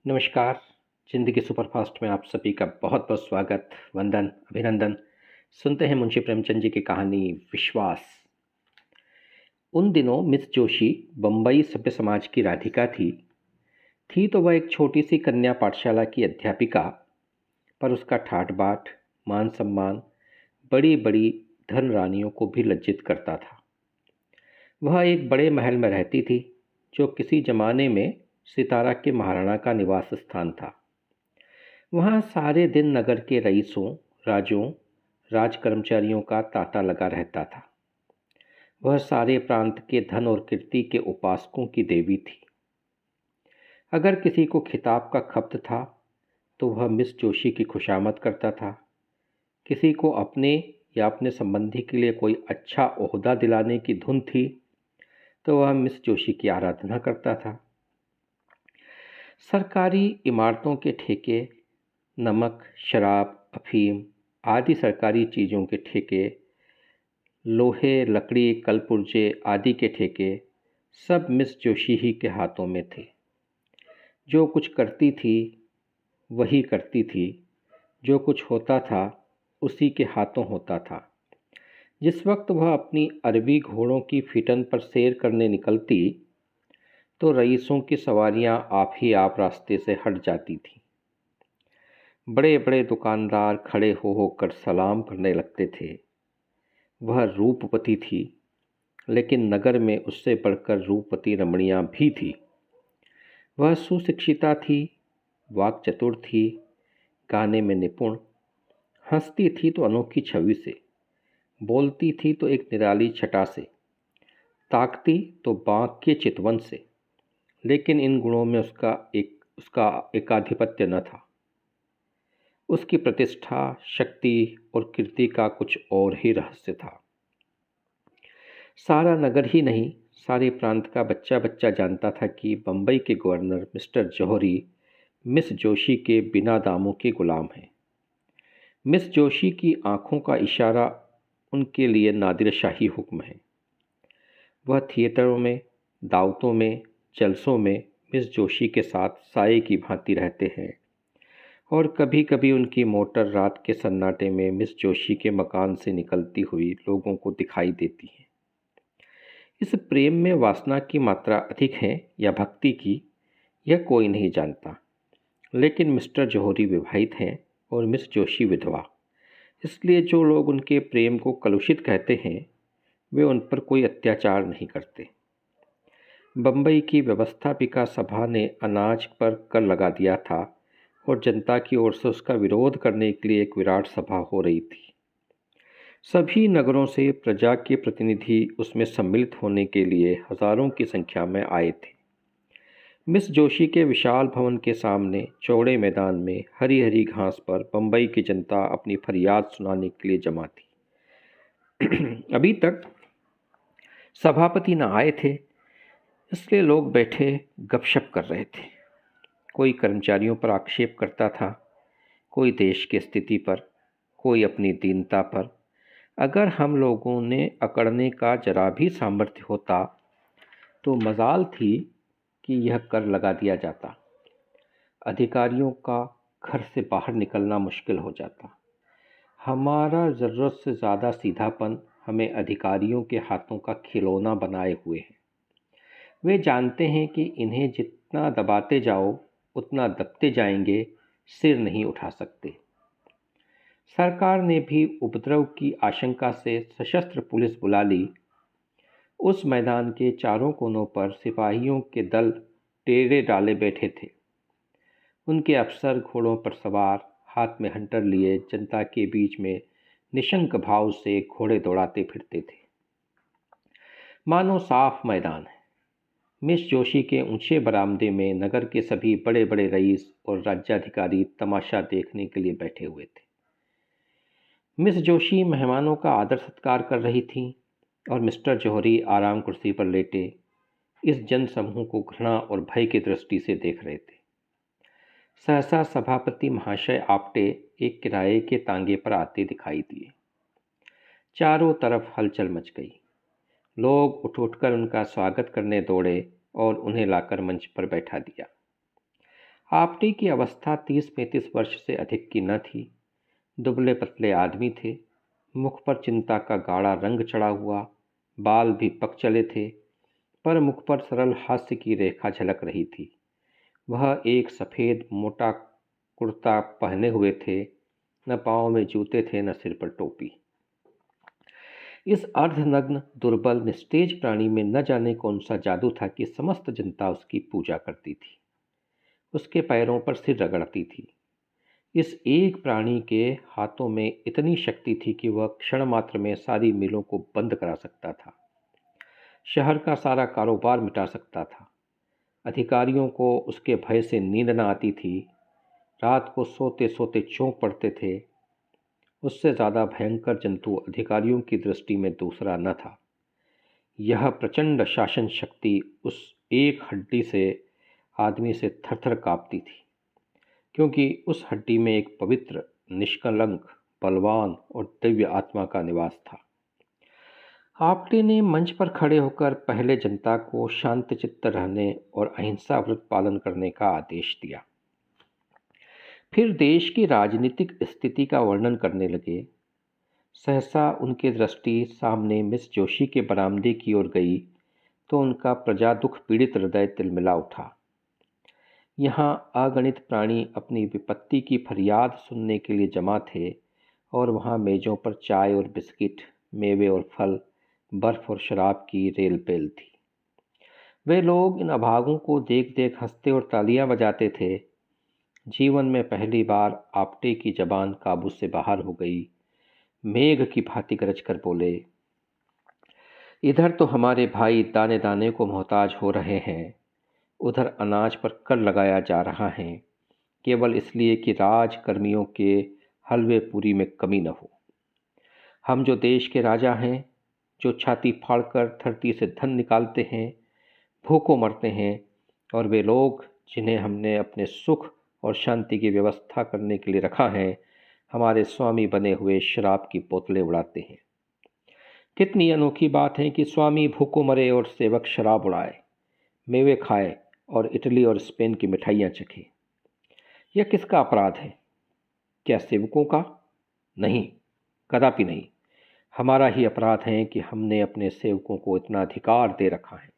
नमस्कार। ज़िंदगी सुपरफास्ट में आप सभी का बहुत बहुत स्वागत, वंदन, अभिनंदन। सुनते हैं मुंशी प्रेमचंद जी की कहानी विश्वास। उन दिनों मिस जोशी बम्बई सभ्य समाज की राधिका थी तो वह एक छोटी सी कन्या पाठशाला की अध्यापिका, पर उसका ठाट बाट, मान सम्मान बड़ी बड़ी धन रानियों को भी लज्जित करता था। वह एक बड़े महल में रहती थी, जो किसी जमाने में सितारा के महाराणा का निवास स्थान था। वहाँ सारे दिन नगर के रईसों, राजों, राज कर्मचारियों का तांता लगा रहता था। वह सारे प्रांत के धन और कीर्ति के उपासकों की देवी थी। अगर किसी को खिताब का खप्त था तो वह मिस जोशी की खुशामद करता था। किसी को अपने या अपने संबंधी के लिए कोई अच्छा ओहदा दिलाने की धुन थी तो वह मिस जोशी की आराधना करता था। सरकारी इमारतों के ठेके, नमक, शराब, अफीम आदि सरकारी चीज़ों के ठेके, लोहे, लकड़ी, कलपुर्जे आदि के ठेके सब मिस जोशी ही के हाथों में थे। जो कुछ करती थी वही करती थी, जो कुछ होता था उसी के हाथों होता था। जिस वक्त वह अपनी अरबी घोड़ों की फिटन पर सैर करने निकलती तो रईसों की सवारियां आप ही आप रास्ते से हट जाती थीं। बड़े बड़े दुकानदार खड़े हो होकर सलाम करने लगते थे। वह रूपवती थी, लेकिन नगर में उससे बढ़कर रूपवती रमणियाँ भी थी। वह सुशिक्षिता थी, वाक्चतुर थी, गाने में निपुण, हंसती थी तो अनोखी छवि से, बोलती थी तो एक निराली छटा से, ताकती तो बाँक के चितवन से। लेकिन इन गुणों में उसका एकाधिपत्य न था। उसकी प्रतिष्ठा, शक्ति और कीर्ति का कुछ और ही रहस्य था। सारा नगर ही नहीं, सारे प्रांत का बच्चा बच्चा जानता था कि बम्बई के गवर्नर मिस्टर जौहरी मिस जोशी के बिना दामों के गुलाम हैं। मिस जोशी की आंखों का इशारा उनके लिए नादिर शाही हुक्म है। वह थिएटरों में, दावतों में, जलसों में मिस जोशी के साथ साये की भांति रहते हैं और कभी कभी उनकी मोटर रात के सन्नाटे में मिस जोशी के मकान से निकलती हुई लोगों को दिखाई देती है। इस प्रेम में वासना की मात्रा अधिक है या भक्ति की, यह कोई नहीं जानता। लेकिन मिस्टर जौहरी विवाहित हैं और मिस जोशी विधवा, इसलिए जो लोग उनके प्रेम को कलुषित कहते हैं वे उन पर कोई अत्याचार नहीं करते। बम्बई की व्यवस्थापिका सभा ने अनाज पर कर लगा दिया था और जनता की ओर से उसका विरोध करने के लिए एक विराट सभा हो रही थी। सभी नगरों से प्रजा के प्रतिनिधि उसमें सम्मिलित होने के लिए हजारों की संख्या में आए थे। मिस जोशी के विशाल भवन के सामने चौड़े मैदान में हरी हरी घास पर बम्बई की जनता अपनी फरियाद सुनाने के लिए जमा थी। अभी तक सभापति न आए थे, इसलिए लोग बैठे गपशप कर रहे थे। कोई कर्मचारियों पर आक्षेप करता था, कोई देश की स्थिति पर, कोई अपनी दीनता पर। अगर हम लोगों ने अकड़ने का जरा भी सामर्थ्य होता तो मजाल थी कि यह कर लगा दिया जाता। अधिकारियों का घर से बाहर निकलना मुश्किल हो जाता। हमारा ज़रूरत से ज़्यादा सीधापन हमें अधिकारियों के हाथों का खिलौना बनाए हुए है। वे जानते हैं कि इन्हें जितना दबाते जाओ उतना दबते जाएंगे, सिर नहीं उठा सकते। सरकार ने भी उपद्रव की आशंका से सशस्त्र पुलिस बुला ली। उस मैदान के चारों कोनों पर सिपाहियों के दल डेरे डाले बैठे थे। उनके अफसर घोड़ों पर सवार, हाथ में हंटर लिए जनता के बीच में निशंक भाव से घोड़े दौड़ाते फिरते थे, मानो साफ मैदान है। मिस जोशी के ऊंचे बरामदे में नगर के सभी बड़े बड़े रईस और राज्याधिकारी तमाशा देखने के लिए बैठे हुए थे। मिस जोशी मेहमानों का आदर सत्कार कर रही थीं और मिस्टर जौहरी आराम कुर्सी पर लेटे इस जनसमूह को घृणा और भय की दृष्टि से देख रहे थे। सहसा सभापति महाशय आपटे एक किराए के तांगे पर आते दिखाई दिए। चारों तरफ हलचल मच गई। लोग उठ उठकर उनका स्वागत करने दौड़े और उन्हें लाकर मंच पर बैठा दिया। आपटे की अवस्था 30-35 वर्ष से अधिक की न थी। दुबले पतले आदमी थे। मुख पर चिंता का गाढ़ा रंग चढ़ा हुआ, बाल भी पक चले थे, पर मुख पर सरल हास्य की रेखा झलक रही थी। वह एक सफ़ेद मोटा कुर्ता पहने हुए थे, न पाँव में जूते थे न सिर पर टोपी। इस अर्धनग्न दुर्बल निस्तेज प्राणी में न जाने कौन सा जादू था कि समस्त जनता उसकी पूजा करती थी, उसके पैरों पर सिर रगड़ती थी। इस एक प्राणी के हाथों में इतनी शक्ति थी कि वह क्षण मात्र में सारी मिलों को बंद करा सकता था, शहर का सारा कारोबार मिटा सकता था। अधिकारियों को उसके भय से नींद न आती थी, रात को सोते सोते चौंक पड़ते थे। उससे ज़्यादा भयंकर जंतु अधिकारियों की दृष्टि में दूसरा न था। यह प्रचंड शासन शक्ति उस एक हड्डी से आदमी से थरथर काँपती थी, क्योंकि उस हड्डी में एक पवित्र, निष्कलंक, बलवान और दिव्य आत्मा का निवास था। आपटे ने मंच पर खड़े होकर पहले जनता को शांतचित्त रहने और अहिंसा व्रत पालन करने का आदेश दिया। फिर देश की राजनीतिक स्थिति का वर्णन करने लगे। सहसा उनकी दृष्टि सामने मिस जोशी के बरामदे की ओर गई तो उनका प्रजा दुख पीड़ित हृदय तिलमिला उठा। यहाँ अगणित प्राणी अपनी विपत्ति की फरियाद सुनने के लिए जमा थे और वहाँ मेज़ों पर चाय और बिस्किट, मेवे और फल, बर्फ और शराब की रेल-पेल थी। वे लोग इन अभागों को देख देख हंसते और तालियां बजाते थे। जीवन में पहली बार आपटे की जबान काबू से बाहर हो गई। मेघ की भांति गरज कर बोले, इधर तो हमारे भाई दाने दाने को मोहताज हो रहे हैं, उधर अनाज पर कर लगाया जा रहा है, केवल इसलिए कि राजकर्मियों के हलवे पूरी में कमी न हो। हम जो देश के राजा हैं, जो छाती फाड़कर धरती से धन निकालते हैं, भूखों मरते हैं, और वे लोग जिन्हें हमने अपने सुख और शांति की व्यवस्था करने के लिए रखा है, हमारे स्वामी बने हुए शराब की बोतलें उड़ाते हैं। कितनी अनोखी बात है कि स्वामी भूखों मरे और सेवक शराब उड़ाए, मेवे खाए और इटली और स्पेन की मिठाइयाँ चखे। यह किसका अपराध है? क्या सेवकों का? नहीं, कदापि नहीं। हमारा ही अपराध है कि हमने अपने सेवकों को इतना अधिकार दे रखा है।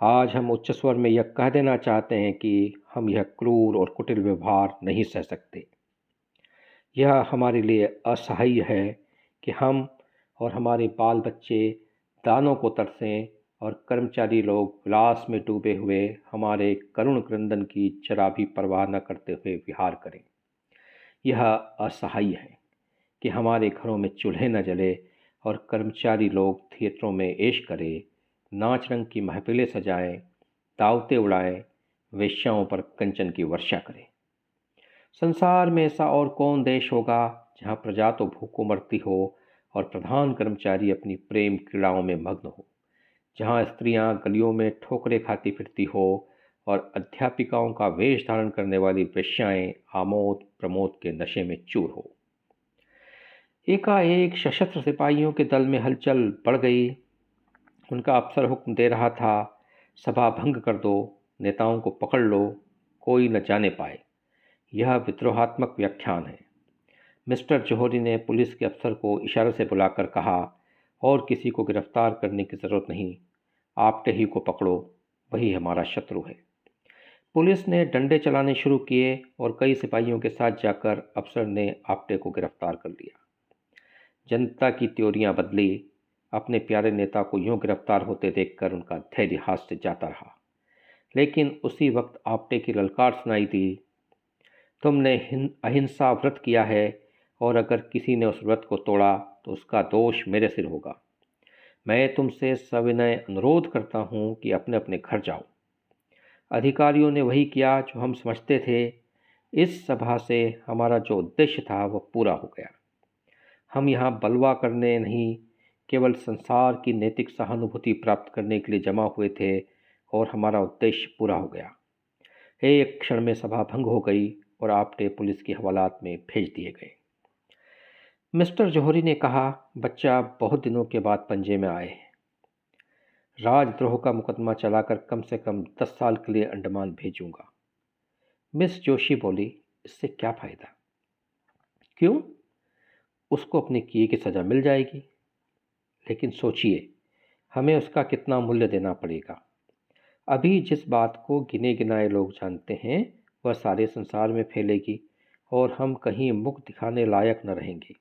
आज हम उच्च स्वर में यह कह देना चाहते हैं कि हम यह क्रूर और कुटिल व्यवहार नहीं सह सकते। यह हमारे लिए असह्य है कि हम और हमारे बाल बच्चे दानों को तरसें और कर्मचारी लोग विलास में डूबे हुए हमारे करुण क्रंदन की जरा भी परवाह न करते हुए विहार करें। यह असह्य है कि हमारे घरों में चूल्हे न जले और कर्मचारी लोग थिएटरों में ऐश करें, नाच रंग की महफिलें सजाएं, दावतें उड़ाएं, वेश्याओं पर कंचन की वर्षा करें। संसार में ऐसा और कौन देश होगा जहाँ प्रजा तो भूखों मरती हो और प्रधान कर्मचारी अपनी प्रेम क्रीड़ाओं में मग्न हो, जहाँ स्त्रियाँ गलियों में ठोकरें खाती फिरती हो और अध्यापिकाओं का वेश धारण करने वाली वेश्याएं आमोद प्रमोद के नशे में चूर हो। एकाएक सशस्त्र सिपाहियों के दल में हलचल बढ़ गई। उनका अफसर हुक्म दे रहा था, सभा भंग कर दो, नेताओं को पकड़ लो, कोई न जाने पाए। यह विद्रोहात्मक व्याख्यान है। मिस्टर जौहरी ने पुलिस के अफसर को इशारे से बुलाकर कहा, और किसी को गिरफ्तार करने की ज़रूरत नहीं, आपटे ही को पकड़ो, वही हमारा शत्रु है। पुलिस ने डंडे चलाने शुरू किए और कई सिपाहियों के साथ जाकर अफसर ने आपटे को गिरफ्तार कर लिया। जनता की त्योरियां बदली। अपने प्यारे नेता को यूं गिरफ्तार होते देखकर उनका धैर्य हाथ से जाता रहा। लेकिन उसी वक्त आपटे की ललकार सुनाई दी, तुमने अहिंसा व्रत किया है और अगर किसी ने उस व्रत को तोड़ा तो उसका दोष मेरे सिर होगा। मैं तुमसे सविनय अनुरोध करता हूँ कि अपने अपने घर जाओ। अधिकारियों ने वही किया जो हम समझते थे। इस सभा से हमारा जो उद्देश्य था वह पूरा हो गया। हम यहाँ बलवा करने नहीं, केवल संसार की नैतिक सहानुभूति प्राप्त करने के लिए जमा हुए थे और हमारा उद्देश्य पूरा हो गया। एक क्षण में सभा भंग हो गई और आपटे पुलिस की हवालात में भेज दिए गए। मिस्टर जौहरी ने कहा, बच्चा बहुत दिनों के बाद पंजे में आए हैं। राजद्रोह का मुकदमा चलाकर कम से कम 10 साल के लिए अंडमान भेजूंगा। मिस जोशी बोली, इससे क्या फ़ायदा? क्यों? उसको अपने किए की सज़ा मिल जाएगी। लेकिन सोचिए, हमें उसका कितना मूल्य देना पड़ेगा। अभी जिस बात को गिने गिनाए लोग जानते हैं, वह सारे संसार में फैलेगी और हम कहीं मुख दिखाने लायक न रहेंगे।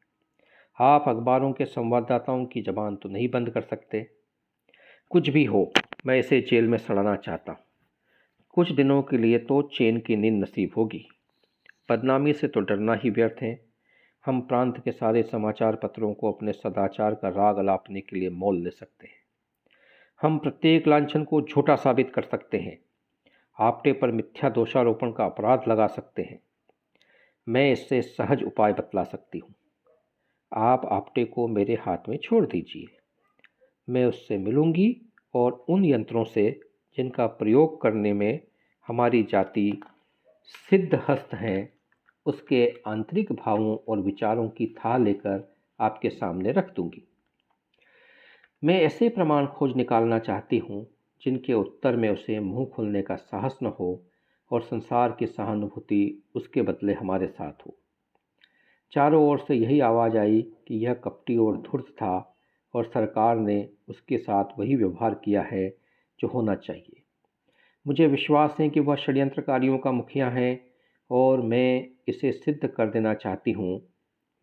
आप अखबारों के संवाददाताओं की ज़बान तो नहीं बंद कर सकते। कुछ भी हो, मैं इसे जेल में सड़ाना चाहता हूँ। कुछ दिनों के लिए तो चैन की नींद नसीब होगी। बदनामी से तो डरना ही व्यर्थ है। हम प्रांत के सारे समाचार पत्रों को अपने सदाचार का राग अलापने के लिए मोल ले सकते हैं। हम प्रत्येक लांछन को झूठा साबित कर सकते हैं। आपटे पर मिथ्या दोषारोपण का अपराध लगा सकते हैं। मैं इससे सहज उपाय बतला सकती हूँ। आप आपटे को मेरे हाथ में छोड़ दीजिए। मैं उससे मिलूंगी और उन यंत्रों से जिनका प्रयोग करने में हमारी जाति सिद्धहस्त हैं, उसके आंतरिक भावों और विचारों की था लेकर आपके सामने रख दूंगी। मैं ऐसे प्रमाण खोज निकालना चाहती हूँ जिनके उत्तर में उसे मुंह खोलने का साहस न हो और संसार की सहानुभूति उसके बदले हमारे साथ हो। चारों ओर से यही आवाज़ आई कि यह कपटी और धूर्त था और सरकार ने उसके साथ वही व्यवहार किया है जो होना चाहिए। मुझे विश्वास है कि वह षड्यंत्रकारियों का मुखिया है और मैं इसे सिद्ध कर देना चाहती हूँ।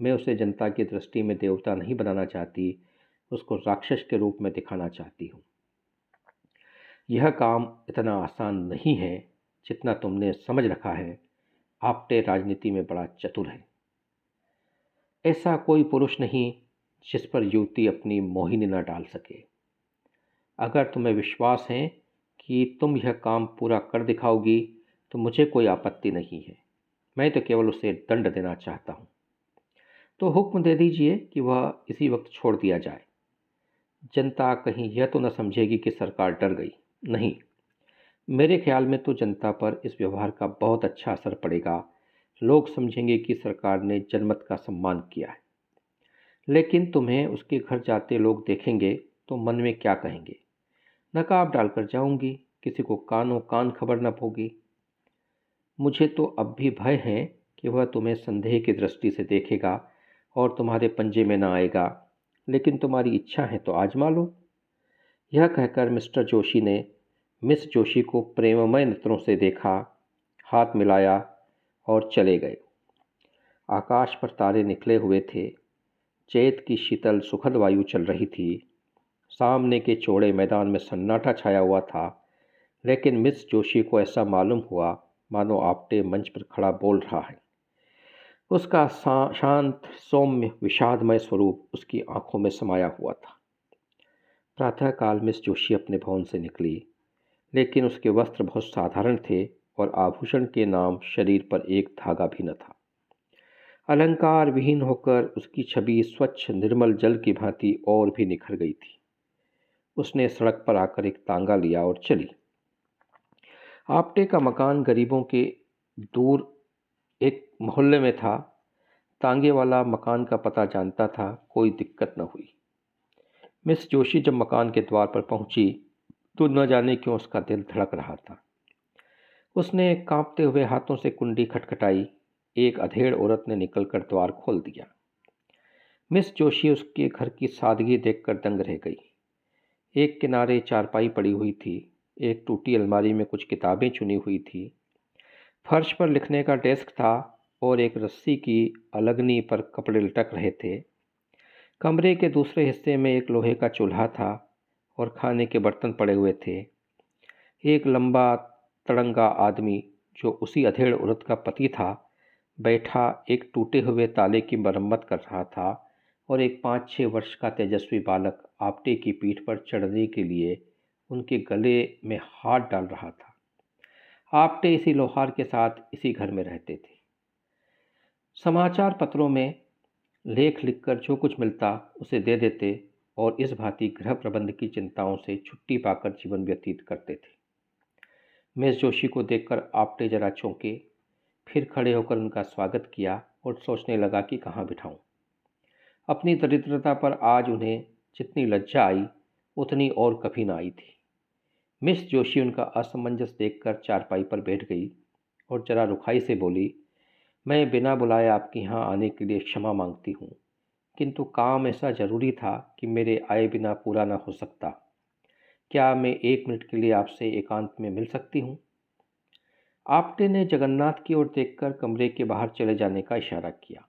मैं उसे जनता की दृष्टि में देवता नहीं बनाना चाहती, उसको राक्षस के रूप में दिखाना चाहती हूँ। यह काम इतना आसान नहीं है जितना तुमने समझ रखा है। आपटे राजनीति में बड़ा चतुर है। ऐसा कोई पुरुष नहीं जिस पर युवती अपनी मोहिनी न डाल सके। अगर तुम्हें विश्वास है कि तुम यह काम पूरा कर दिखाओगी तो मुझे कोई आपत्ति नहीं है। मैं तो केवल उसे दंड देना चाहता हूँ। तो हुक्म दे दीजिए कि वह इसी वक्त छोड़ दिया जाए। जनता कहीं यह तो न समझेगी कि सरकार डर गई। नहीं, मेरे ख्याल में तो जनता पर इस व्यवहार का बहुत अच्छा असर पड़ेगा। लोग समझेंगे कि सरकार ने जनमत का सम्मान किया है। लेकिन तुम्हें उसके घर जाते लोग देखेंगे तो मन में क्या कहेंगे? नकाब डालकर जाऊंगी, किसी को कानों कान खबर न होगी। मुझे तो अब भी भय है कि वह तुम्हें संदेह की दृष्टि से देखेगा और तुम्हारे पंजे में न आएगा। लेकिन तुम्हारी इच्छा है तो आजमा लो। यह कहकर मिस्टर जोशी ने मिस जोशी को प्रेममय नेत्रों से देखा, हाथ मिलाया और चले गए। आकाश पर तारे निकले हुए थे। चैत की शीतल सुखद वायु चल रही थी। सामने के चौड़े मैदान में सन्नाटा छाया हुआ था। लेकिन मिस जोशी को ऐसा मालूम हुआ मानो आपटे मंच पर खड़ा बोल रहा है। उसका शांत सौम्य विषादमय स्वरूप उसकी आंखों में समाया हुआ था। प्रातःकाल मिस जोशी अपने भवन से निकली, लेकिन उसके वस्त्र बहुत साधारण थे और आभूषण के नाम शरीर पर एक धागा भी न था। अलंकार विहीन होकर उसकी छवि स्वच्छ निर्मल जल की भांति और भी निखर गई थी। उसने सड़क पर आकर एक तांगा लिया और चली। आपटे का मकान गरीबों के दूर एक मोहल्ले में था। तांगे वाला मकान का पता जानता था, कोई दिक्कत न हुई। मिस जोशी जब मकान के द्वार पर पहुंची तो न जाने क्यों उसका दिल धड़क रहा था। उसने कांपते हुए हाथों से कुंडी खटखटाई। एक अधेड़ औरत ने निकलकर द्वार खोल दिया। मिस जोशी उसके घर की सादगी देखकर दंग रह गई। एक किनारे चारपाई पड़ी हुई थी, एक टूटी अलमारी में कुछ किताबें चुनी हुई थी। फर्श पर लिखने का डेस्क था और एक रस्सी की अलगनी पर कपड़े लटक रहे थे। कमरे के दूसरे हिस्से में एक लोहे का चूल्हा था और खाने के बर्तन पड़े हुए थे। एक लंबा तड़ंगा आदमी जो उसी अधेड़ औरत का पति था, बैठा एक टूटे हुए ताले की मरम्मत कर रहा था और एक 5-6 वर्ष का तेजस्वी बालक आपटे की पीठ पर चढ़ने के लिए उनके गले में हाथ डाल रहा था। आपटे इसी लोहार के साथ इसी घर में रहते थे। समाचार पत्रों में लेख लिखकर जो कुछ मिलता उसे दे देते और इस भांति गृह प्रबंध की चिंताओं से छुट्टी पाकर जीवन व्यतीत करते थे। मिस जोशी को देखकर आपटे जरा चौंके, फिर खड़े होकर उनका स्वागत किया और सोचने लगा कि कहाँ बिठाऊं। अपनी दरिद्रता पर आज उन्हें जितनी लज्जा आई उतनी और कभी ना आई थी। मिस जोशी उनका असमंजस देखकर चारपाई पर बैठ गई और जरा रुखाई से बोली, मैं बिना बुलाए आपके यहाँ आने के लिए क्षमा मांगती हूँ, किंतु काम ऐसा ज़रूरी था कि मेरे आए बिना पूरा न हो सकता। क्या मैं 1 मिनट के लिए आपसे एकांत में मिल सकती हूँ? आपटे ने जगन्नाथ की ओर देखकर कमरे के बाहर चले जाने का इशारा किया।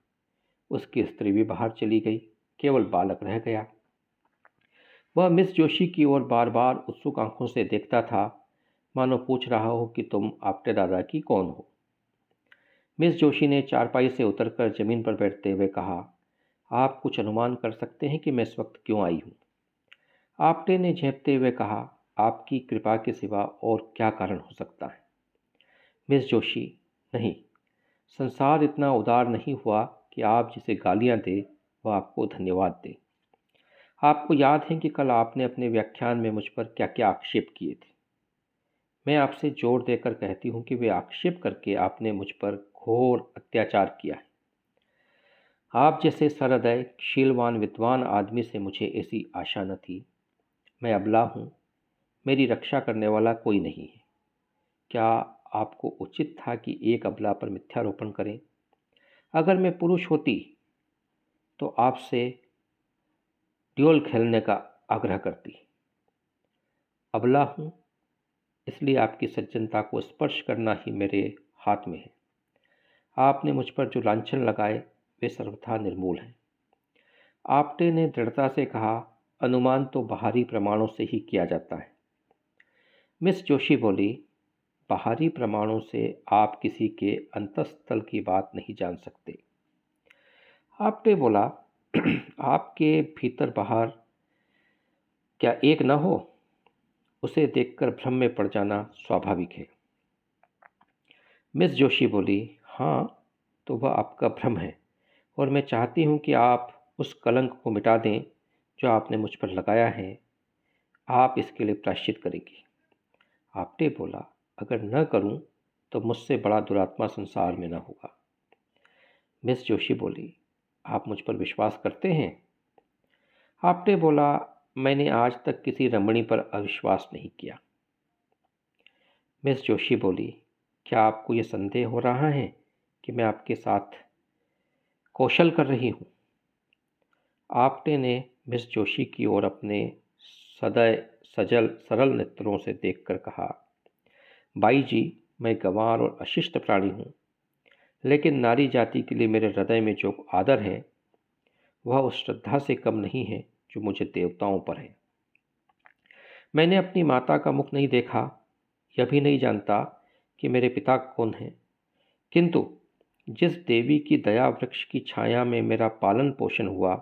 उसकी स्त्री भी बाहर चली गई, केवल बालक रह गया। वह मिस जोशी की ओर बार बार उत्सुक आंखों से देखता था, मानो पूछ रहा हो कि तुम आपटे दादा की कौन हो। मिस जोशी ने चारपाई से उतरकर जमीन पर बैठते हुए कहा, आप कुछ अनुमान कर सकते हैं कि मैं इस वक्त क्यों आई हूँ? आपटे ने झेंपते हुए कहा, आपकी कृपा के सिवा और क्या कारण हो सकता है? मिस जोशी, नहीं, संसार इतना उदार नहीं हुआ कि आप जिसे गालियाँ दे वह आपको धन्यवाद दे। आपको याद है कि कल आपने अपने व्याख्यान में मुझ पर क्या क्या आक्षेप किए थे। मैं आपसे जोर देकर कहती हूँ कि वे आक्षेप करके आपने मुझ पर घोर अत्याचार किया है। आप जैसे सरहृदय शीलवान विद्वान आदमी से मुझे ऐसी आशा न थी। मैं अबला हूँ, मेरी रक्षा करने वाला कोई नहीं है। क्या आपको उचित था कि एक अबला पर मिथ्यारोपण करें? अगर मैं पुरुष होती तो आपसे ड्यूल खेलने का आग्रह करती। अबला हूँ, इसलिए आपकी सज्जनता को स्पर्श करना ही मेरे हाथ में है। आपने मुझ पर जो लांछन लगाए वे सर्वथा निर्मूल हैं। आपटे ने दृढ़ता से कहा, अनुमान तो बाहरी प्रमाणों से ही किया जाता है। मिस जोशी बोली, बाहरी प्रमाणों से आप किसी के अंतःस्थल की बात नहीं जान सकते। आपटे बोला, आपके भीतर बाहर क्या एक न हो? उसे देखकर भ्रम में पड़ जाना स्वाभाविक है। मिस जोशी बोली, हाँ, तो वह आपका भ्रम है और मैं चाहती हूँ कि आप उस कलंक को मिटा दें जो आपने मुझ पर लगाया है। आप इसके लिए प्रायश्चित करेंगी? आपटे बोला, अगर न करूँ तो मुझसे बड़ा दुरात्मा संसार में न होगा। मिस जोशी बोली, आप मुझ पर विश्वास करते हैं? आपटे बोला, मैंने आज तक किसी रमणी पर अविश्वास नहीं किया। मिस जोशी बोली, क्या आपको यह संदेह हो रहा है कि मैं आपके साथ कौशल कर रही हूँ? आपटे ने मिस जोशी की ओर अपने सदै सजल सरल नेत्रों से देखकर कहा, बाई जी, मैं गंवार और अशिष्ट प्राणी हूँ, लेकिन नारी जाति के लिए मेरे हृदय में जो आदर है वह उस श्रद्धा से कम नहीं है जो मुझे देवताओं पर है। मैंने अपनी माता का मुख नहीं देखा, यह भी नहीं जानता कि मेरे पिता कौन हैं, किंतु जिस देवी की दया वृक्ष की छाया में मेरा पालन पोषण हुआ,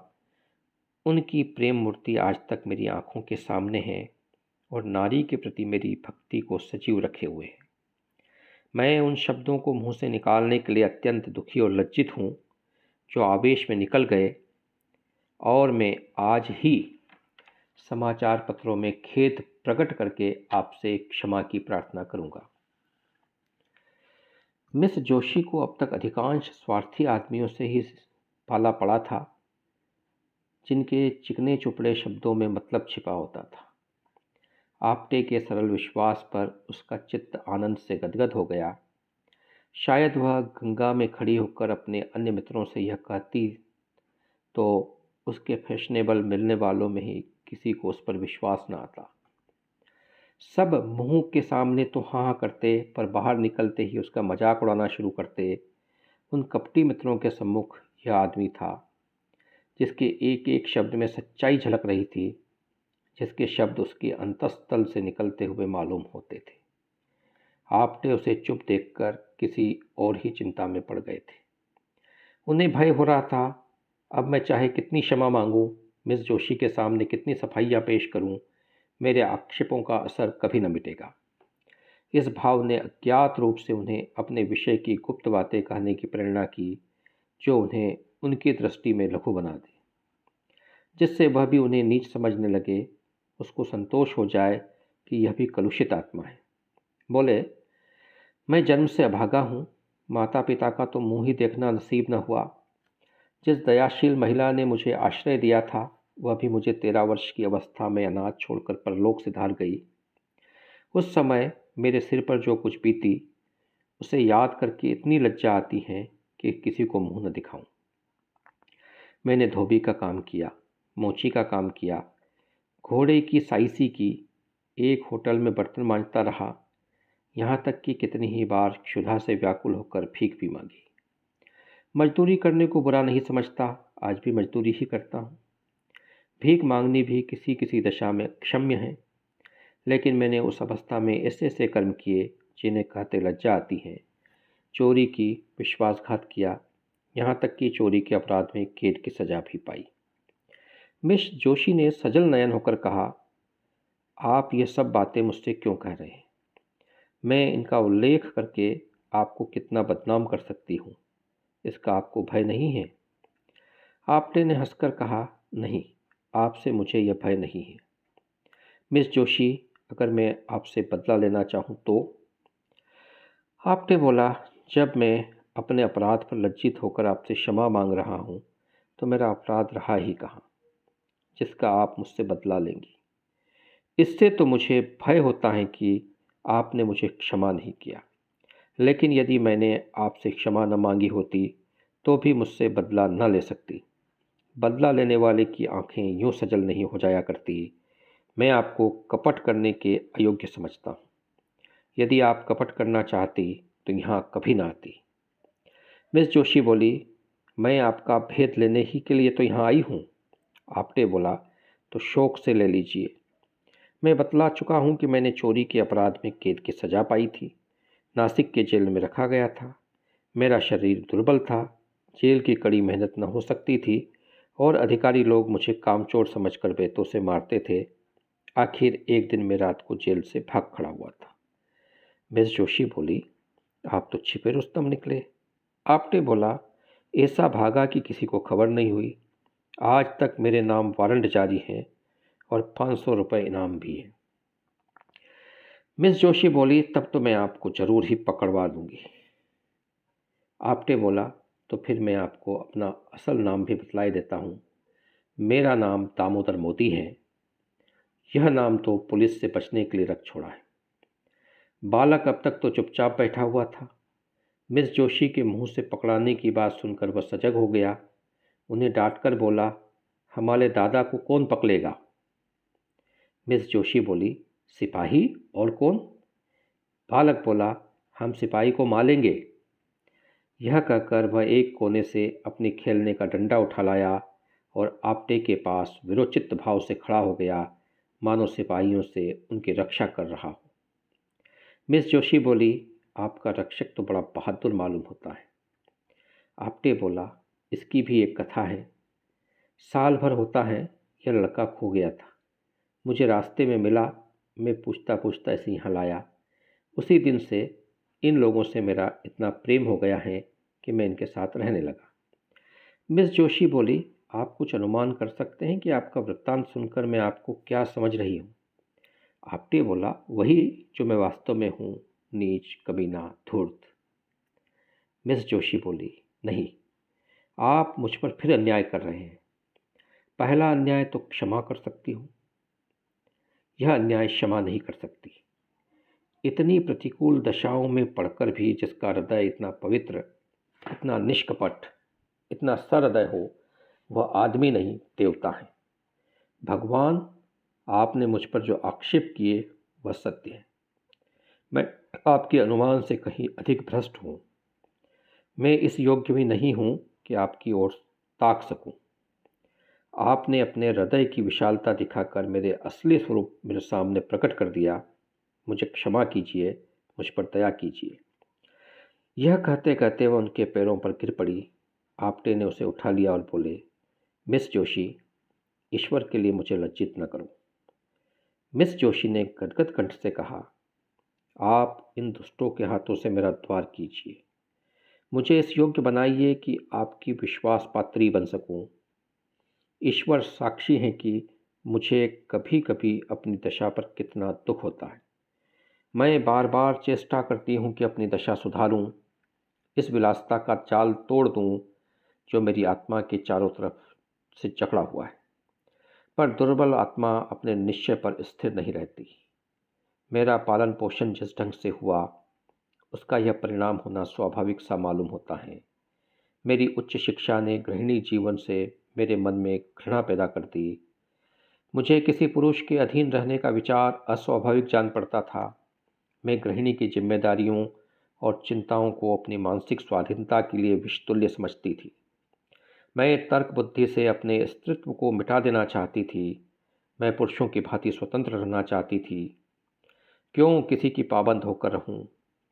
उनकी प्रेम मूर्ति आज तक मेरी आंखों के सामने है और नारी के प्रति मेरी भक्ति को सजीव रखे हुए है। मैं उन शब्दों को मुंह से निकालने के लिए अत्यंत दुखी और लज्जित हूँ जो आवेश में निकल गए, और मैं आज ही समाचार पत्रों में खेद प्रकट करके आपसे क्षमा की प्रार्थना करूँगा। मिस जोशी को अब तक अधिकांश स्वार्थी आदमियों से ही पाला पड़ा था, जिनके चिकने चुपड़े शब्दों में मतलब छिपा होता था। आपटे के सरल विश्वास पर उसका चित्त आनंद से गदगद हो गया। शायद वह गंगा में खड़ी होकर अपने अन्य मित्रों से यह कहती तो उसके फैशनेबल मिलने वालों में ही किसी को उस पर विश्वास न आता। सब मुंह के सामने तो हाँ करते, पर बाहर निकलते ही उसका मजाक उड़ाना शुरू करते। उन कपटी मित्रों के सम्मुख यह आदमी था जिसके एक एक शब्द में सच्चाई झलक रही थी, जिसके शब्द उसके अंतःस्थल से निकलते हुए मालूम होते थे। आपने उसे चुप देखकर किसी और ही चिंता में पड़ गए थे। उन्हें भय हो रहा था, अब मैं चाहे कितनी क्षमा मांगूं, मिस जोशी के सामने कितनी सफाइयाँ पेश करूं, मेरे आक्षेपों का असर कभी न मिटेगा। इस भाव ने अज्ञात रूप से उन्हें अपने विषय की गुप्त बातें कहने की प्रेरणा की, जो उन्हें उनकी दृष्टि में लघु बना दे, जिससे वह भी उन्हें नीच समझने लगे, उसको संतोष हो जाए कि यह भी कलुषित आत्मा है। बोले, मैं जन्म से अभागा हूँ, माता पिता का तो मुँह ही देखना नसीब न हुआ। जिस दयाशील महिला ने मुझे आश्रय दिया था वह भी मुझे 13 वर्ष की अवस्था में अनाथ छोड़कर परलोक सिधार गई। उस समय मेरे सिर पर जो कुछ बीती उसे याद करके इतनी लज्जा आती है कि किसी को मुंह न दिखाऊं। मैंने धोबी का काम किया, मोची का काम किया, घोड़े की साइसी की, एक होटल में बर्तन मांजता रहा, यहाँ तक कि कितनी ही बार क्षुधा से व्याकुल होकर भीख भी मांगी। मजदूरी करने को बुरा नहीं समझता, आज भी मजदूरी ही करता हूँ। भीख मांगनी भी किसी किसी दशा में क्षम्य है, लेकिन मैंने उस अवस्था में ऐसे ऐसे कर्म किए जिन्हें कहते लज्जा आती है। चोरी की, विश्वासघात किया, यहाँ तक कि चोरी के अपराध में कैद की सजा भी पाई। मिस जोशी ने सजल नयन होकर कहा, आप ये सब बातें मुझसे क्यों कह रहे हैं? मैं इनका उल्लेख करके आपको कितना बदनाम कर सकती हूँ, इसका आपको भय नहीं है? आपटे ने हंसकर कहा, नहीं, आपसे मुझे यह भय नहीं है। मिस जोशी, अगर मैं आपसे बदला लेना चाहूँ तो? आपटे बोला, जब मैं अपने अपराध पर लज्जित होकर आपसे क्षमा मांग रहा हूँ तो मेरा अपराध रहा ही कहाँ जिसका आप मुझसे बदला लेंगी? इससे तो मुझे भय होता है कि आपने मुझे क्षमा नहीं किया, लेकिन यदि मैंने आपसे क्षमा न मांगी होती तो भी मुझसे बदला न ले सकती। बदला लेने वाले की आंखें यूं सजल नहीं हो जाया करती। मैं आपको कपट करने के अयोग्य समझता हूँ। यदि आप कपट करना चाहती तो यहाँ कभी ना आती। मिस जोशी बोली, मैं आपका भेद लेने ही के लिए तो यहाँ आई हूँ। आपटे बोला, तो शौक से ले लीजिए। मैं बतला चुका हूँ कि मैंने चोरी के अपराध में कैद की सजा पाई थी, नासिक के जेल में रखा गया था। मेरा शरीर दुर्बल था, जेल की कड़ी मेहनत न हो सकती थी और अधिकारी लोग मुझे कामचोर समझकर बेतों से मारते थे। आखिर एक दिन मैं रात को जेल से भाग खड़ा हुआ था। मिस जोशी बोली, आप तो छिपे रुस्तम निकले। आपटे बोला, ऐसा भागा कि किसी को खबर नहीं हुई। आज तक मेरे नाम वारंट जारी हैं और 500 रुपये इनाम भी है। मिस जोशी बोली, तब तो मैं आपको ज़रूर ही पकड़वा दूंगी। आपटे बोला, तो फिर मैं आपको अपना असल नाम भी बतलाई देता हूँ। मेरा नाम दामोदर मोदी है। यह नाम तो पुलिस से बचने के लिए रख छोड़ा है। बालक अब तक तो चुपचाप बैठा हुआ था। मिस जोशी के मुंह से पकड़ाने की बात सुनकर वह सजग हो गया। उन्हें डांटकर बोला, हमारे दादा को कौन पकड़ेगा? मिस जोशी बोली, सिपाही और कौन? बालक बोला, हम सिपाही को मारेंगे। यह कहकर वह एक कोने से अपने खेलने का डंडा उठा लाया और आपटे के पास विरोचित भाव से खड़ा हो गया, मानो सिपाहियों से उनकी रक्षा कर रहा हो। मिस जोशी बोली, आपका रक्षक तो बड़ा बहादुर मालूम होता है। आपटे बोला, इसकी भी एक कथा है। साल भर होता है यह लड़का खो गया था। मुझे रास्ते में मिला, मैं पूछता पूछता इसे यहाँ लाया। उसी दिन से इन लोगों से मेरा इतना प्रेम हो गया है कि मैं इनके साथ रहने लगा। मिस जोशी बोली, आप कुछ अनुमान कर सकते हैं कि आपका वृत्तांत सुनकर मैं आपको क्या समझ रही हूँ? आपटे बोला, वही जो मैं वास्तव में हूँ, नीच, कमीना, धूर्त। मिस जोशी बोली, नहीं, आप मुझ पर फिर अन्याय कर रहे हैं। पहला अन्याय तो क्षमा कर सकती हूँ, यह अन्याय क्षमा नहीं कर सकती। इतनी प्रतिकूल दशाओं में पड़कर भी जिसका हृदय इतना पवित्र, इतना निष्कपट, इतना सहृदय हो, वह आदमी नहीं, देवता है। भगवान, आपने मुझ पर जो आक्षेप किए वह सत्य है। मैं आपके अनुमान से कहीं अधिक भ्रष्ट हूँ। मैं इस योग्य भी नहीं हूँ कि आपकी ओर ताक सकूँ। आपने अपने हृदय की विशालता दिखाकर मेरे असली स्वरूप मेरे सामने प्रकट कर दिया। मुझे क्षमा कीजिए, मुझ पर दया कीजिए। यह कहते कहते वह उनके पैरों पर गिर पड़ी। आपटे ने उसे उठा लिया और बोले, मिस जोशी, ईश्वर के लिए मुझे लज्जित न करो। मिस जोशी ने गदगद कंठ से कहा, आप इन दुष्टों के हाथों से मेरा उद्धार कीजिए। मुझे इस योग्य बनाइए कि आपकी विश्वास पात्री बन सकूं। ईश्वर साक्षी हैं कि मुझे कभी कभी अपनी दशा पर कितना दुख होता है। मैं बार बार चेष्टा करती हूँ कि अपनी दशा सुधारूँ, इस विलासिता का जाल तोड़ दूँ जो मेरी आत्मा के चारों तरफ से जकड़ा हुआ है। पर दुर्बल आत्मा अपने निश्चय पर स्थिर नहीं रहती। मेरा पालन पोषण जिस ढंग से हुआ उसका यह परिणाम होना स्वाभाविक सा मालूम होता है। मेरी उच्च शिक्षा ने गृहिणी जीवन से मेरे मन में घृणा पैदा कर दी। मुझे किसी पुरुष के अधीन रहने का विचार अस्वाभाविक जान पड़ता था। मैं गृहिणी की जिम्मेदारियों और चिंताओं को अपनी मानसिक स्वाधीनता के लिए विषतुल्य समझती थी। मैं तर्क बुद्धि से अपने अस्तित्व को मिटा देना चाहती थी। मैं पुरुषों की भांति स्वतंत्र रहना चाहती थी। क्यों किसी की पाबंद होकर रहूं?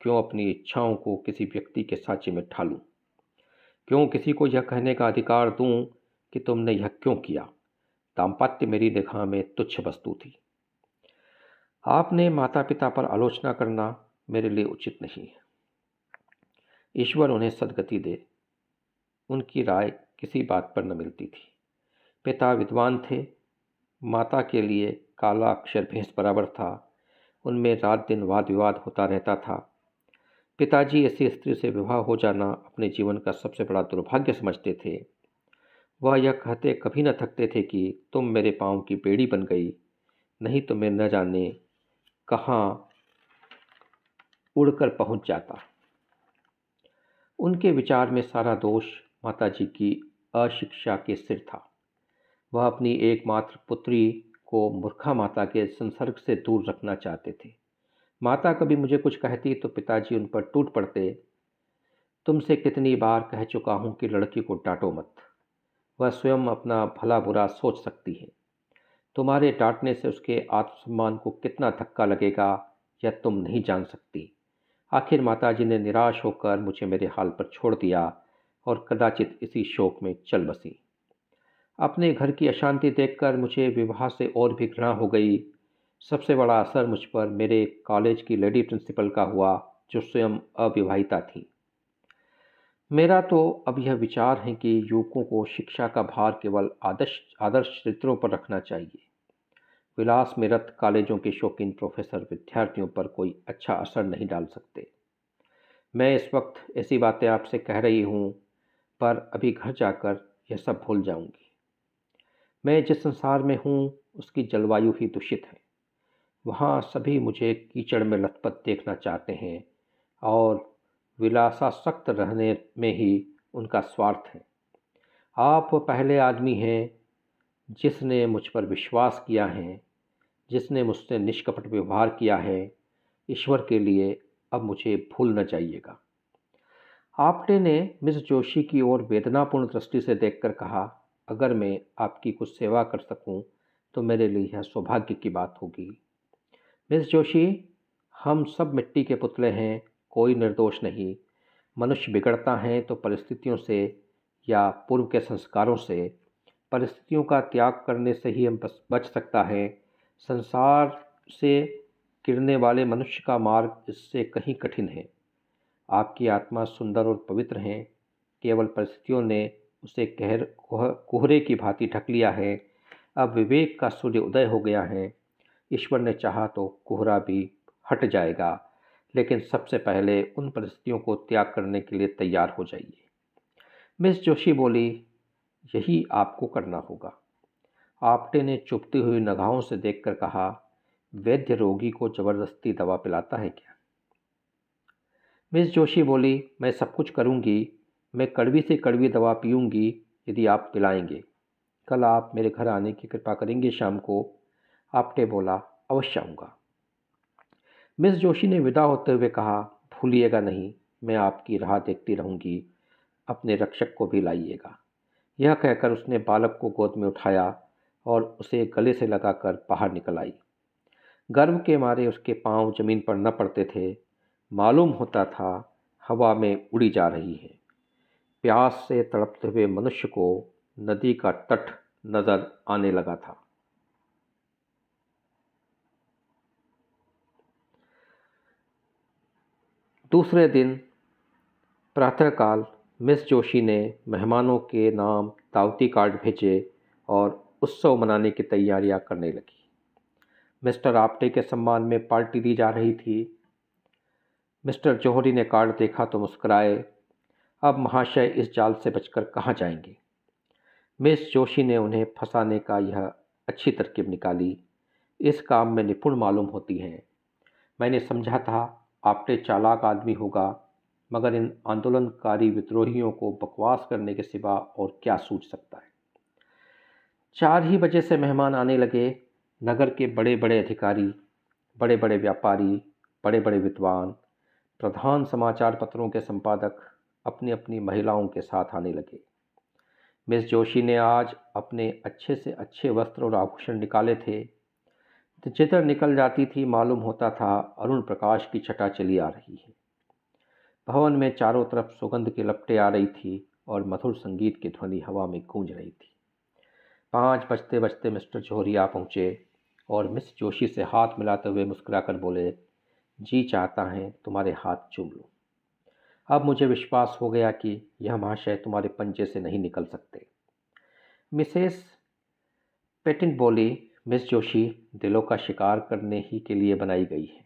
क्यों अपनी इच्छाओं को किसी व्यक्ति के साँचे में ढालूं? क्यों किसी को यह कहने का अधिकार दूं कि तुमने यह क्यों किया? दाम्पत्य मेरी निगाह में तुच्छ वस्तु थी। आपने माता पिता पर आलोचना करना मेरे लिए उचित नहीं है। ईश्वर उन्हें सद्गति दे। उनकी राय किसी बात पर न मिलती थी। पिता विद्वान थे। माता के लिए काला अक्षर भैंस बराबर था। उनमें रात दिन वाद विवाद होता रहता था। पिताजी ऐसी स्त्री से विवाह हो जाना अपने जीवन का सबसे बड़ा दुर्भाग्य समझते थे। वह यह कहते कभी न थकते थे कि तुम मेरे पाँव की बेड़ी बन गई, नहीं तो मैं न जाने कहाँ उड़कर पहुंच जाता। उनके विचार में सारा दोष माताजी की अशिक्षा के सिर था। वह अपनी एकमात्र पुत्री को मूर्खा माता के संसर्ग से दूर रखना चाहते थे। माता कभी मुझे कुछ कहती तो पिताजी उन पर टूट पड़ते। तुमसे कितनी बार कह चुका हूँ कि लड़की को डांटो मत, वह स्वयं अपना भला बुरा सोच सकती है। तुम्हारे डांटने से उसके आत्मसम्मान को कितना धक्का लगेगा यह तुम नहीं जान सकती। आखिर माताजी ने निराश होकर मुझे मेरे हाल पर छोड़ दिया और कदाचित इसी शोक में चल बसी। अपने घर की अशांति देखकर मुझे विवाह से और भी घृणा हो गई। सबसे बड़ा असर मुझ पर मेरे कॉलेज की लेडी प्रिंसिपल का हुआ, जो स्वयं अविवाहिता थी। मेरा तो अब यह विचार है कि युवकों को शिक्षा का भार केवल आदर्श चरित्रों पर रखना चाहिए। विलास में रत कॉलेजों के शौकीन प्रोफेसर विद्यार्थियों पर कोई अच्छा असर नहीं डाल सकते। मैं इस वक्त ऐसी बातें आपसे कह रही हूँ, पर अभी घर जाकर यह सब भूल जाऊंगी। मैं जिस संसार में हूँ उसकी जलवायु ही दूषित है। वहाँ सभी मुझे कीचड़ में लथपथ देखना चाहते हैं और विलासासक्त रहने में ही उनका स्वार्थ है। आप वो पहले आदमी हैं जिसने मुझ पर विश्वास किया है, जिसने मुझसे निष्कपट व्यवहार किया है। ईश्वर के लिए अब मुझे भूल न जाइएगा। आपटे ने मिस जोशी की ओर वेदनापूर्ण दृष्टि से देखकर कहा, अगर मैं आपकी कुछ सेवा कर सकूं तो मेरे लिए यह सौभाग्य की बात होगी। मिस जोशी, हम सब मिट्टी के पुतले हैं, कोई निर्दोष नहीं। मनुष्य बिगड़ता है तो परिस्थितियों से या पूर्व के संस्कारों से। परिस्थितियों का त्याग करने से ही हम बच सकता है। संसार से गिरने वाले मनुष्य का मार्ग इससे कहीं कठिन है। आपकी आत्मा सुंदर और पवित्र है, केवल परिस्थितियों ने उसे कोहरे की भांति ढक लिया है। अब विवेक का सूर्य उदय हो गया है। ईश्वर ने चाहा तो कोहरा भी हट जाएगा, लेकिन सबसे पहले उन परिस्थितियों को त्याग करने के लिए तैयार हो जाइए। मिस जोशी बोली, यही आपको करना होगा। आपटे ने चुभती हुई निगाहों से देखकर कहा, वैद्य रोगी को जबरदस्ती दवा पिलाता है क्या? मिस जोशी बोली, मैं सब कुछ करूंगी। मैं कड़वी से कड़वी दवा पीऊंगी यदि आप पिलाएंगे। कल आप मेरे घर आने की कृपा करेंगे शाम को? आपटे बोला, अवश्य आऊँगा। मिस जोशी ने विदा होते हुए कहा, भूलिएगा नहीं, मैं आपकी राह देखती रहूँगी। अपने रक्षक को भी लाइएगा। यह कहकर उसने बालक को गोद में उठाया और उसे गले से लगाकर बाहर निकल आई। गर्व के मारे उसके पांव जमीन पर न पड़ते थे। मालूम होता था हवा में उड़ी जा रही है। प्यास से तड़पते हुए मनुष्य को नदी का तट नजर आने लगा था। दूसरे दिन प्रातःकाल मिस जोशी ने मेहमानों के नाम दावती कार्ड भेजे और उत्सव मनाने की तैयारियां करने लगी। मिस्टर आपटे के सम्मान में पार्टी दी जा रही थी। मिस्टर जौहरी ने कार्ड देखा तो मुस्कुराए। अब महाशय इस जाल से बचकर कहाँ जाएंगे? मिस जोशी ने उन्हें फंसाने का यह अच्छी तरकीब निकाली। इस काम में निपुण मालूम होती हैं। मैंने समझा था आपटे चालाक आदमी होगा, मगर इन आंदोलनकारी विद्रोहियों को बकवास करने के सिवा और क्या सूझ सकता है। 4 ही बजे से मेहमान आने लगे। नगर के बड़े बड़े अधिकारी, बड़े बड़े व्यापारी, बड़े बड़े विद्वान, प्रधान समाचार पत्रों के संपादक अपनी अपनी महिलाओं के साथ आने लगे। मिस जोशी ने आज अपने अच्छे से अच्छे वस्त्र और आभूषण निकाले थे। जिधर निकल जाती थी मालूम होता था अरुण प्रकाश की छटा चली आ रही है। भवन में चारों तरफ सुगंध की लपटें आ रही थी और मधुर संगीत की ध्वनि हवा में गूंज रही थी। 5 बजते बजते मिस्टर जौहरी आ पहुँचे और मिस जोशी से हाथ मिलाते हुए मुस्कुराकर बोले, जी चाहता है तुम्हारे हाथ चूम लूं। अब मुझे विश्वास हो गया कि यह महाशय तुम्हारे पंजे से नहीं निकल सकते। मिसेस पेटिंट बोली, मिस जोशी दिलों का शिकार करने ही के लिए बनाई गई है।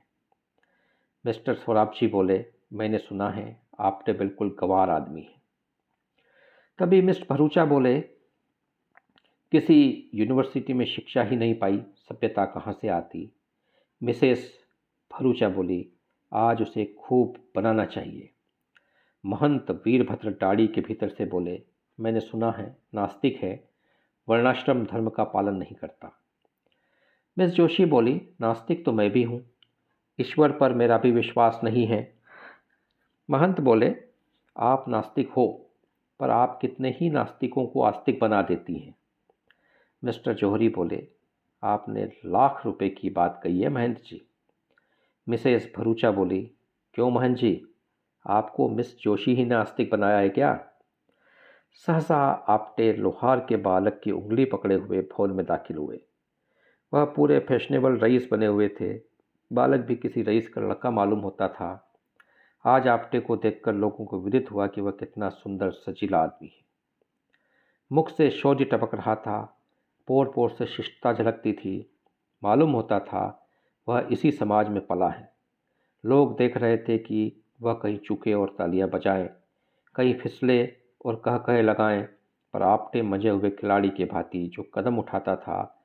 मिस्टर सोराबजी बोले, मैंने सुना है आपने बिल्कुल गंवार आदमी है। तभी मिस्टर भरूचा बोले, किसी यूनिवर्सिटी में शिक्षा ही नहीं पाई, सभ्यता कहाँ से आती। मिसेस भरूचा बोली, आज उसे खूब बनाना चाहिए। महंत वीरभद्र दाढ़ी के भीतर से बोले, मैंने सुना है नास्तिक है, वर्णाश्रम धर्म का पालन नहीं करता। मिस जोशी बोली, नास्तिक तो मैं भी हूँ, ईश्वर पर मेरा भी विश्वास नहीं है। महंत बोले, आप नास्तिक हो, पर आप कितने ही नास्तिकों को आस्तिक बना देती हैं। मिस्टर जौहरी बोले, आपने लाख रुपए की बात कही है महंत जी। मिसेस भरूचा बोली, क्यों महंत जी, आपको मिस जोशी ही ने आस्तिक बनाया है क्या। सहसा आपटे लोहार के बालक की उंगली पकड़े हुए भवन में दाखिल हुए। वह पूरे फैशनेबल रईस बने हुए थे। बालक भी किसी रईस का लड़का मालूम होता था। आज आपटे को देखकर लोगों को विदित हुआ कि वह कितना सुंदर सजीला आदमी है। मुख से शौर्य टपक रहा था, पोर पोर से शिष्टता झलकती थी। मालूम होता था वह इसी समाज में पला है। लोग देख रहे थे कि वह कहीं चूके और तालियां बजाएं, कहीं फिसले और कह कहे लगाएं, पर आपटे मजे हुए खिलाड़ी के भांति जो कदम उठाता था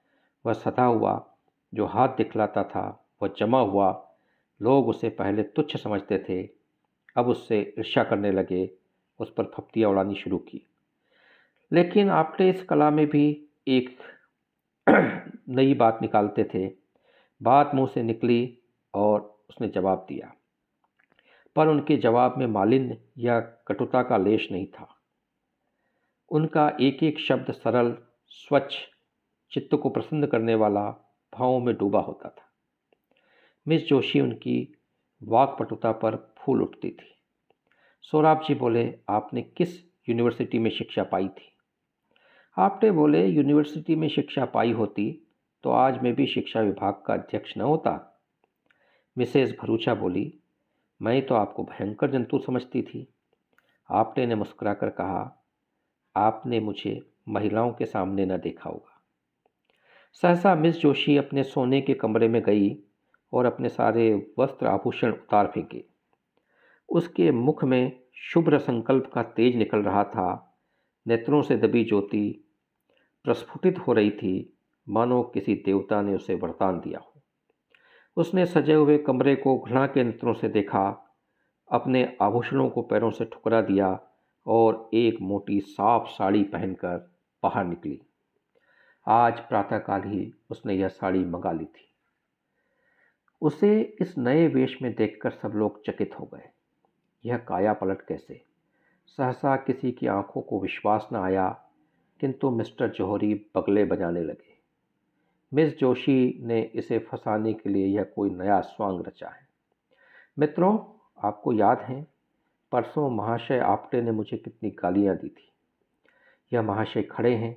वह सधा हुआ, जो हाथ दिखलाता था वह जमा हुआ। लोग उसे पहले तुच्छ समझते थे, अब उससे ईर्ष्या करने लगे, उस पर फप्तियाँ उड़ानी शुरू की। लेकिन आपटे इस कला में भी एक नई बात निकालते थे। बात मुंह से निकली और उसने जवाब दिया, पर उनके जवाब में मालिन्य या कटुता का लेश नहीं था। उनका एक एक शब्द सरल, स्वच्छ, चित्त को प्रसन्न करने वाला, भावों में डूबा होता था। मिस जोशी उनकी वाक्पटुता पर फूल उठती थी। सोराब जी बोले, आपने किस यूनिवर्सिटी में शिक्षा पाई थी। आपने बोले, यूनिवर्सिटी में शिक्षा पाई होती तो आज मैं भी शिक्षा विभाग का अध्यक्ष न होता। मिसेस भरूचा बोली, मैं तो आपको भयंकर जंतु समझती थी। आपने ने मुस्कुराकर कहा, आपने मुझे महिलाओं के सामने न देखा होगा। सहसा मिस जोशी अपने सोने के कमरे में गई और अपने सारे वस्त्र आभूषण उतार फेंके। उसके मुख में शुभ्र संकल्प का तेज निकल रहा था। नेत्रों से दबी ज्योति प्रस्फुटित हो रही थी, मानो किसी देवता ने उसे वरदान दिया हो। उसने सजे हुए कमरे को घृणा के नेत्रों से देखा, अपने आभूषणों को पैरों से ठुकरा दिया और एक मोटी साफ साड़ी पहनकर बाहर निकली। आज प्रातःकाल ही उसने यह साड़ी मंगा ली थी। उसे इस नए वेश में देखकर सब लोग चकित हो गए। यह काया पलट कैसे। सहसा किसी की आंखों को विश्वास न आया, किंतु मिस्टर जौहरी बगले बजाने लगे। मिस जोशी ने इसे फंसाने के लिए यह कोई नया स्वांग रचा है। मित्रों, आपको याद है परसों महाशय आपटे ने मुझे कितनी गालियां दी थी। यह महाशय खड़े हैं,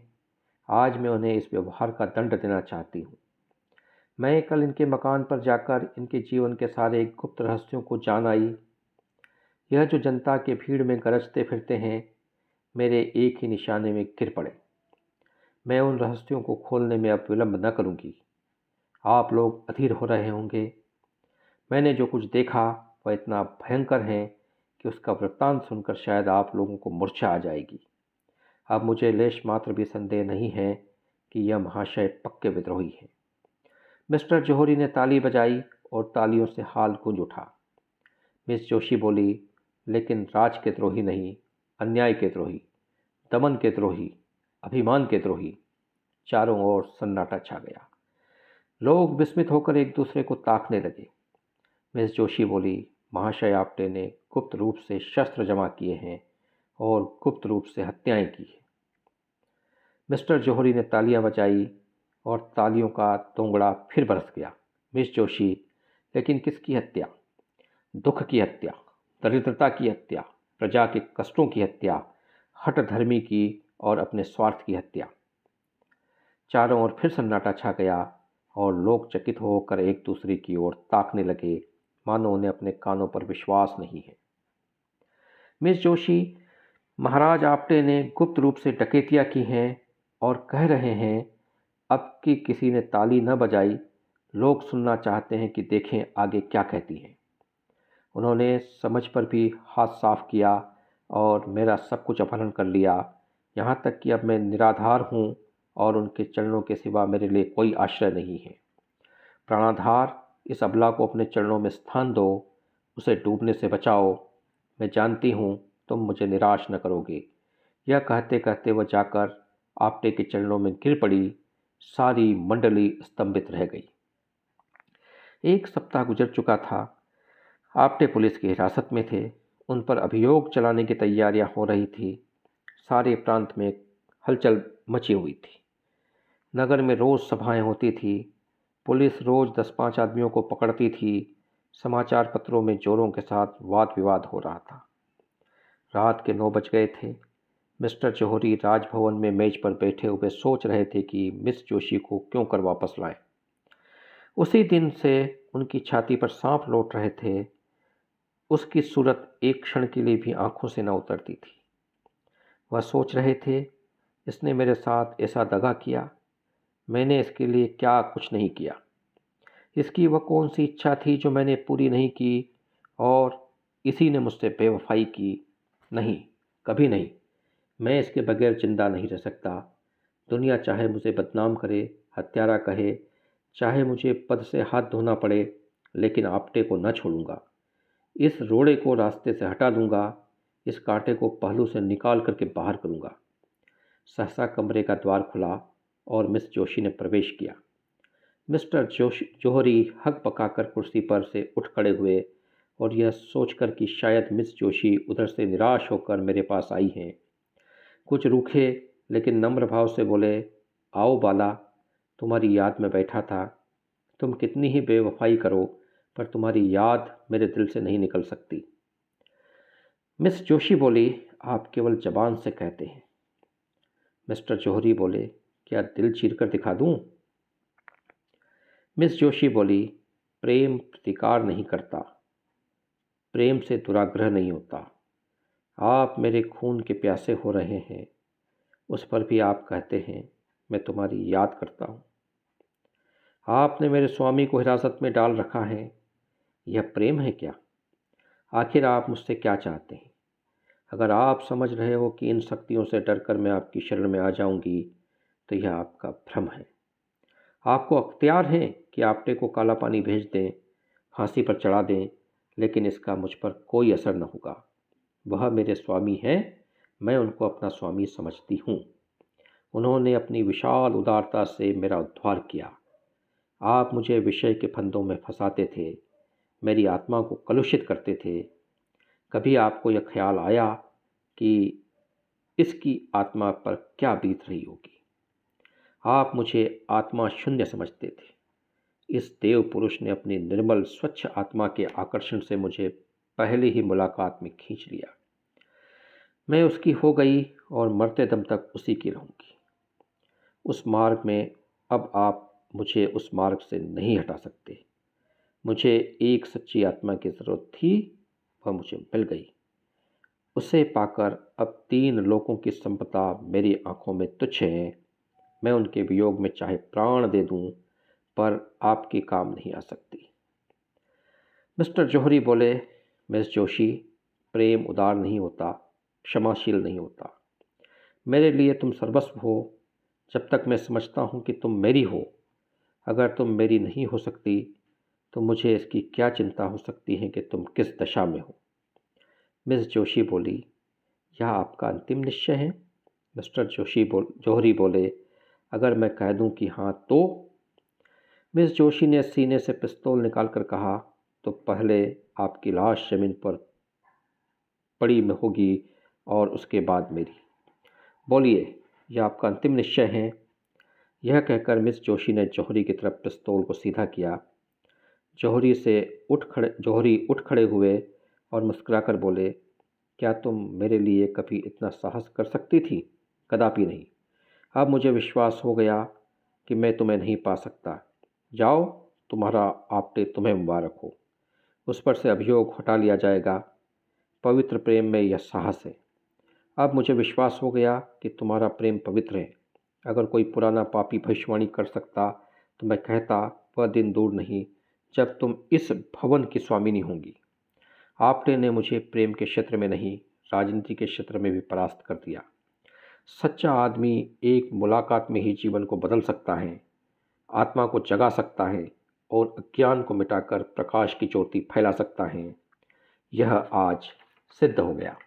आज मैं उन्हें इस व्यवहार का दंड देना चाहती हूँ। मैं कल इनके मकान पर जाकर इनके जीवन के सारे गुप्त रहस्यों को जान आई। यह जो जनता के भीड़ में गरजते फिरते हैं, मेरे एक ही निशाने में गिर पड़े। मैं उन रहस्यों को खोलने में अब विलंब न करूँगी। आप लोग अधीर हो रहे होंगे। मैंने जो कुछ देखा वह इतना भयंकर है कि उसका वृत्तांत सुनकर शायद आप लोगों को मूर्छा आ जाएगी। अब मुझे लेश मात्र भी संदेह नहीं है कि यह महाशय पक्के विद्रोही हैं। मिस्टर जौहरी ने ताली बजाई और तालियों से हाल गूंज उठा। मिस जोशी बोली, लेकिन राज के द्रोही नहीं, अन्याय के द्रोही, दमन के द्रोही, अभिमान के द्रोही। चारों ओर सन्नाटा छा गया। लोग विस्मित होकर एक दूसरे को ताकने लगे। मिस जोशी बोली, महाशय आप्टे ने गुप्त रूप से शस्त्र जमा किए हैं और गुप्त रूप से हत्याएं की हैं। मिस्टर जौहरी ने तालियां बजाई और तालियों का तोंगड़ा फिर बरस गया। मिस जोशी, लेकिन किसकी हत्या? दुख की हत्या, दरिद्रता की हत्या, प्रजा के कष्टों की हत्या, हठधर्मी की और अपने स्वार्थ की हत्या। चारों ओर फिर सन्नाटा छा गया और लोग चकित होकर एक दूसरे की ओर ताकने लगे, मानो उन्हें अपने कानों पर विश्वास नहीं है। मिस जोशी, महाराज आप्टे ने गुप्त रूप से डकैतियां की हैं और कह रहे हैं अब कि किसी ने ताली न बजाई, लोग सुनना चाहते हैं कि देखें आगे क्या कहती हैं। उन्होंने समझ पर भी हाथ साफ किया और मेरा सब कुछ अपहरण कर लिया, यहाँ तक कि अब मैं निराधार हूँ और उनके चरणों के सिवा मेरे लिए कोई आश्रय नहीं है। प्राणाधार, इस अबला को अपने चरणों में स्थान दो, उसे डूबने से बचाओ। मैं जानती हूँ तुम मुझे निराश न करोगे। यह कहते कहते वह जाकर आप्टे के चरणों में गिर पड़ी। सारी मंडली स्तंभित रह गई। 1 सप्ताह गुजर चुका था। आप्टे पुलिस की हिरासत में थे। उन पर अभियोग चलाने की तैयारियां हो रही थी। सारे प्रांत में हलचल मची हुई थी। नगर में रोज़ सभाएं होती थी। पुलिस रोज़ 10-5 आदमियों को पकड़ती थी। समाचार पत्रों में जोरों के साथ वाद विवाद हो रहा था। रात के 9 बज गए थे। मिस्टर जौहरी राजभवन में मेज पर बैठे हुए सोच रहे थे कि मिस जोशी को क्यों कर वापस लाएं। उसी दिन से उनकी छाती पर सांप लौट रहे थे। उसकी सूरत एक क्षण के लिए भी आंखों से न उतरती थी। वह सोच रहे थे, इसने मेरे साथ ऐसा दगा किया, मैंने इसके लिए क्या कुछ नहीं किया। इसकी वह कौन सी इच्छा थी जो मैंने पूरी नहीं की और इसी ने मुझसे बेवफाई की। नहीं, कभी नहीं। मैं इसके बगैर जिंदा नहीं रह सकता। दुनिया चाहे मुझे बदनाम करे, हत्यारा कहे, चाहे मुझे पद से हाथ धोना पड़े, लेकिन आप्टे को न छोड़ूंगा। इस रोड़े को रास्ते से हटा दूंगा, इस कांटे को पहलू से निकाल करके बाहर करूंगा। सहसा कमरे का द्वार खुला और मिस जोशी ने प्रवेश किया। मिस्टर जौहरी हक पकाकर कुर्सी पर से उठ खड़े हुए और यह सोचकर कि शायद मिस जोशी उधर से निराश होकर मेरे पास आई हैं, कुछ रूखे लेकिन नम्र भाव से बोले, आओ बाला, तुम्हारी याद में बैठा था। तुम कितनी ही बेवफाई करो, पर तुम्हारी याद मेरे दिल से नहीं निकल सकती। मिस जोशी बोली, आप केवल जबान से कहते हैं। मिस्टर जौहरी बोले, क्या दिल चीर कर दिखा दूं? मिस जोशी बोली, प्रेम प्रतिकार नहीं करता, प्रेम से दुराग्रह नहीं होता। आप मेरे खून के प्यासे हो रहे हैं, उस पर भी आप कहते हैं मैं तुम्हारी याद करता हूँ। आपने मेरे स्वामी को हिरासत में डाल रखा है, यह प्रेम है क्या? आखिर आप मुझसे क्या चाहते हैं? अगर आप समझ रहे हो कि इन शक्तियों से डरकर मैं आपकी शरण में आ जाऊंगी, तो यह आपका भ्रम है। आपको अख्तियार है कि आप्टे को काला पानी भेज दें, फांसी पर चढ़ा दें, लेकिन इसका मुझ पर कोई असर न होगा। वह मेरे स्वामी हैं, मैं उनको अपना स्वामी समझती हूँ। उन्होंने अपनी विशाल उदारता से मेरा उद्धार किया। आप मुझे विषय के फंदों में फंसाते थे, मेरी आत्मा को कलुषित करते थे। कभी आपको यह ख्याल आया कि इसकी आत्मा पर क्या बीत रही होगी? आप मुझे आत्मा शून्य समझते थे। इस देव पुरुष ने अपनी निर्मल स्वच्छ आत्मा के आकर्षण से मुझे पहले ही मुलाकात में खींच लिया। मैं उसकी हो गई और मरते दम तक उसी की रहूँगी। उस मार्ग में अब आप मुझे उस मार्ग से नहीं हटा सकते। मुझे एक सच्ची आत्मा की ज़रूरत थी, वह मुझे मिल गई। उसे पाकर अब 3 लोगों की संपदा मेरी आंखों में तुच्छ है। मैं उनके वियोग में चाहे प्राण दे दूं, पर आपके काम नहीं आ सकती। मिस्टर जौहरी बोले, मिस जोशी, प्रेम उदार नहीं होता, क्षमाशील नहीं होता। मेरे लिए तुम सर्वस्व हो, जब तक मैं समझता हूँ कि तुम मेरी हो। अगर तुम मेरी नहीं हो सकती, तो मुझे इसकी क्या चिंता हो सकती है कि तुम किस दशा में हो। मिस जोशी बोली, यह आपका अंतिम निश्चय है? मिस्टर जौहरी बोले, अगर मैं कह दूं कि हाँ तो? मिस जोशी ने सीने से पिस्तौल निकालकर कहा, तो पहले आपकी लाश जमीन पर पड़ी में होगी और उसके बाद मेरी। बोलिए, यह आपका अंतिम निश्चय है? यह कहकर मिस जोशी ने जौहरी की तरफ पिस्तौल को सीधा किया। जौहरी उठ खड़े हुए और मुस्कुराकर बोले, क्या तुम मेरे लिए कभी इतना साहस कर सकती थी? कदापि नहीं। अब मुझे विश्वास हो गया कि मैं तुम्हें नहीं पा सकता। जाओ, तुम्हारा आपटे तुम्हें मुबारक हो। उस पर से अभियोग हटा लिया जाएगा। पवित्र प्रेम में यह साहस है। अब मुझे विश्वास हो गया कि तुम्हारा प्रेम पवित्र है। अगर कोई पुराना पापी भविष्यवाणी कर सकता तो मैं कहता वह दिन दूर नहीं जब तुम इस भवन की स्वामिनी होंगी। आपने ने मुझे प्रेम के क्षेत्र में नहीं, राजनीति के क्षेत्र में भी परास्त कर दिया। सच्चा आदमी एक मुलाकात में ही जीवन को बदल सकता है, आत्मा को जगा सकता है और अज्ञान को मिटाकर प्रकाश की ज्योति फैला सकता है। यह आज सिद्ध हो गया।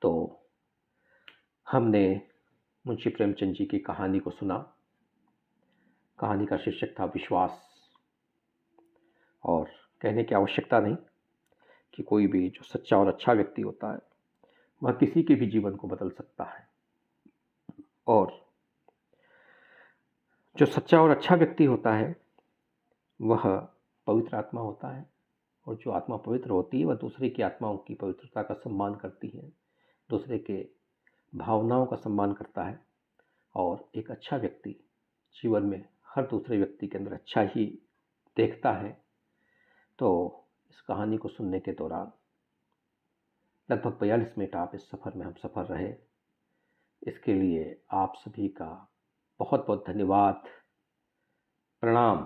तो हमने मुंशी प्रेमचंद जी की कहानी को सुना। कहानी का शीर्षक था विश्वास। और कहने की आवश्यकता नहीं कि कोई भी जो सच्चा और अच्छा व्यक्ति होता है वह किसी के भी जीवन को बदल सकता है। और जो सच्चा और अच्छा व्यक्ति होता है वह पवित्र आत्मा होता है। और जो आत्मा पवित्र होती है वह दूसरे की आत्माओं की पवित्रता का सम्मान करती है, दूसरे के भावनाओं का सम्मान करता है। और एक अच्छा व्यक्ति जीवन में हर दूसरे व्यक्ति के अंदर अच्छा ही देखता है। तो इस कहानी को सुनने के दौरान लगभग 42 मिनट आप इस सफ़र में हम सफ़र रहे। इसके लिए आप सभी का बहुत बहुत धन्यवाद, प्रणाम।